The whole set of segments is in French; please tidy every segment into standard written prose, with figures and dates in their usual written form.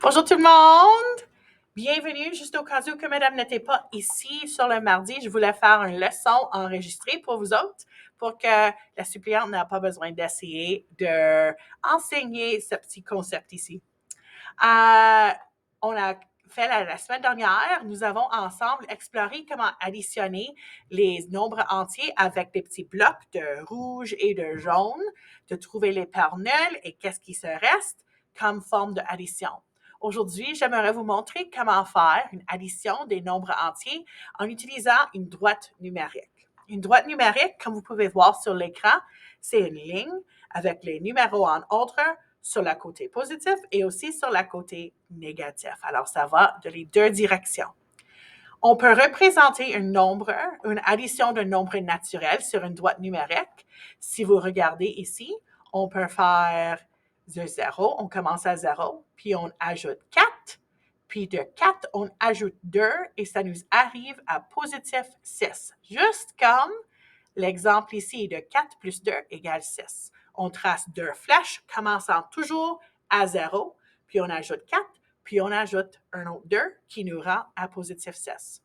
Bonjour tout le monde! Bienvenue, juste au cas où que madame n'était pas ici sur le mardi, je voulais faire une leçon enregistrée pour vous autres pour que la suppléante n'a pas besoin d'essayer d'enseigner ce petit concept ici. On a fait la semaine dernière, nous avons ensemble exploré comment additionner les nombres entiers avec des petits blocs de rouge et de jaune, de trouver les paires nulles et qu'est-ce qui se reste comme forme d'addition. Aujourd'hui, j'aimerais vous montrer comment faire une addition des nombres entiers en utilisant une droite numérique. Une droite numérique, comme vous pouvez voir sur l'écran, c'est une ligne avec les numéros en ordre sur le côté positif et aussi sur le côté négatif. Alors, ça va de les deux directions. On peut représenter un nombre, une addition d'un nombre naturel sur une droite numérique. Si vous regardez ici, on peut faire de 0, on commence à 0, puis on ajoute 4, puis de 4, on ajoute 2 et ça nous arrive à positif 6. Juste comme l'exemple ici de 4 plus 2 égale 6. On trace deux flèches commençant toujours à 0, puis on ajoute 4, puis on ajoute un autre 2 qui nous rend à positif 6.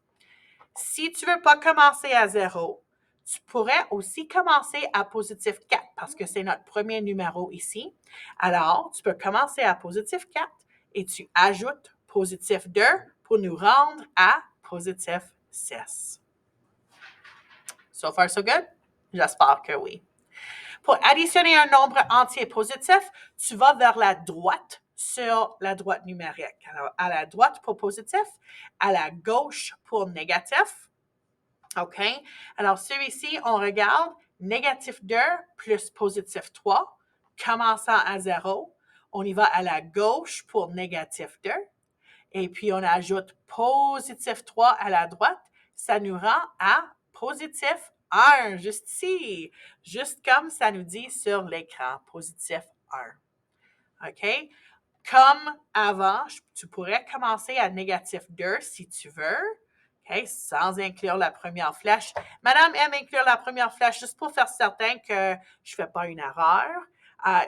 Si tu ne veux pas commencer à 0, tu pourrais aussi commencer à positif 4 parce que c'est notre premier numéro ici. Alors, tu peux commencer à positif 4 et tu ajoutes positif 2 pour nous rendre à positif 6. So far, so good? J'espère que oui. Pour additionner un nombre entier positif, tu vas vers la droite sur la droite numérique. Alors, à la droite pour positif, à la gauche pour négatif. OK? Alors, celui-ci, on regarde négatif 2 plus positif 3, commençant à 0. On y va à la gauche pour négatif 2. Et puis, on ajoute positif 3 à la droite. Ça nous rend à positif 1, juste ici. Juste comme ça nous dit sur l'écran, positif 1. OK? Comme avant, tu pourrais commencer à négatif 2 si tu veux. OK? Sans inclure la première flèche. Madame aime inclure la première flèche juste pour faire certain que je ne fais pas une erreur.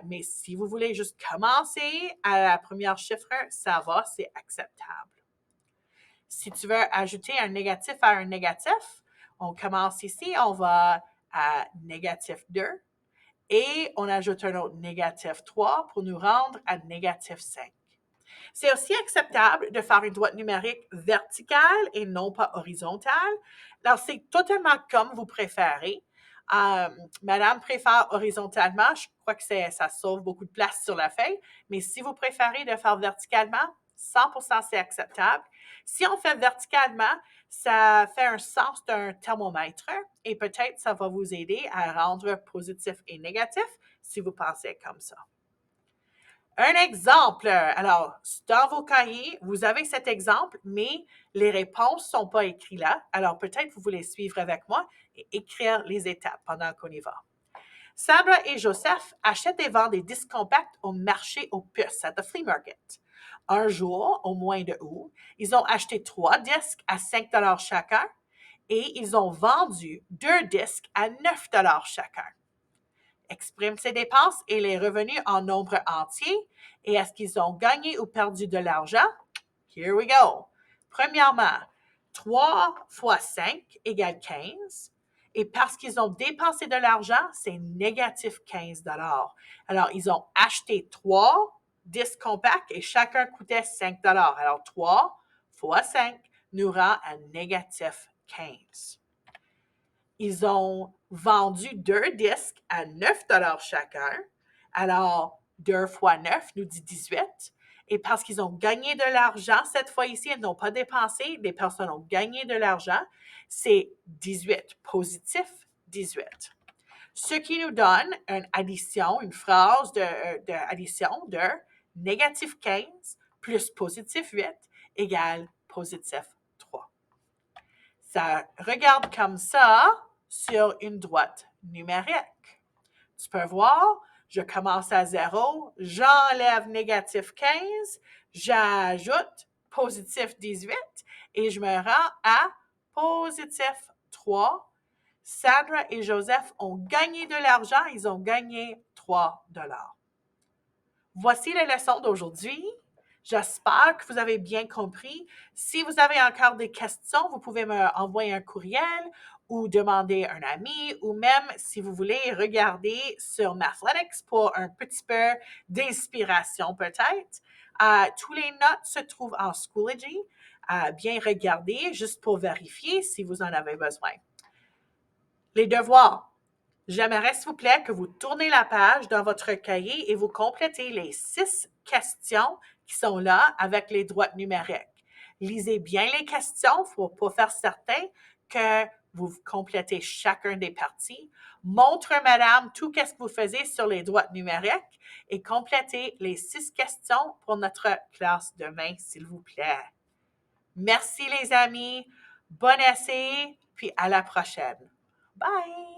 Mais si vous voulez juste commencer à la première chiffre, ça va, c'est acceptable. Si tu veux ajouter un négatif à un négatif, on commence ici, on va à négatif 2 et on ajoute un autre négatif 3 pour nous rendre à négatif 5. C'est aussi acceptable de faire une droite numérique verticale et non pas horizontale. Alors, c'est totalement comme vous préférez. Madame préfère horizontalement, je crois que ça sauve beaucoup de place sur la feuille, mais si vous préférez de faire verticalement, 100% c'est acceptable. Si on fait verticalement, ça fait un sens d'un thermomètre et peut-être ça va vous aider à rendre positif et négatif si vous pensez comme ça. Un exemple. Alors, dans vos cahiers, vous avez cet exemple, mais les réponses ne sont pas écrites là. Alors, peut-être vous voulez suivre avec moi et écrire les étapes pendant qu'on y va. Sandra et Joseph achètent et vendent des disques compacts au marché aux puces, at the flea market. Un jour, au mois de août, ils ont acheté 3 disques à 5 chacun et ils ont vendu 2 disques à 9 chacun. Exprime ses dépenses et les revenus en nombre entier. Et est-ce qu'ils ont gagné ou perdu de l'argent? Here we go. Premièrement, 3 fois 5 égale 15. Et parce qu'ils ont dépensé de l'argent, c'est négatif 15 $. Alors, ils ont acheté 3 disques compacts et chacun coûtait 5 $. Alors, 3 fois 5 nous rend à négatif 15. Ils ont vendu 2 disques à 9 $ chacun. Alors, 2 fois 9 nous dit 18. Et parce qu'ils ont gagné de l'argent, cette fois ici, ils n'ont pas dépensé, les personnes ont gagné de l'argent, c'est 18, positif 18. Ce qui nous donne une addition, une phrase d'addition de négatif 15 plus positif 8 égale positif 3. Ça regarde comme ça sur une droite numérique. Tu peux voir, je commence à 0, j'enlève négatif 15, j'ajoute positif 18 et je me rends à positif 3. Sandra et Joseph ont gagné de l'argent, ils ont gagné 3 $. Voici la leçon d'aujourd'hui. J'espère que vous avez bien compris. Si vous avez encore des questions, vous pouvez me envoyer un courriel ou demander à un ami ou même si vous voulez regarder sur Mathletics pour un petit peu d'inspiration peut-être. Tous les notes se trouvent en Schoology. Bien regarder juste pour vérifier si vous en avez besoin. Les devoirs. J'aimerais, s'il vous plaît, que vous tournez la page dans votre cahier et vous complétez les 6 questions qui sont là avec les droites numériques. Lisez bien les questions pour faire certain que vous complétez chacun des parties. Montre, madame, tout ce que vous faisiez sur les droites numériques et complétez les 6 questions pour notre classe demain, s'il vous plaît. Merci, les amis. Bon essai, puis à la prochaine. Bye!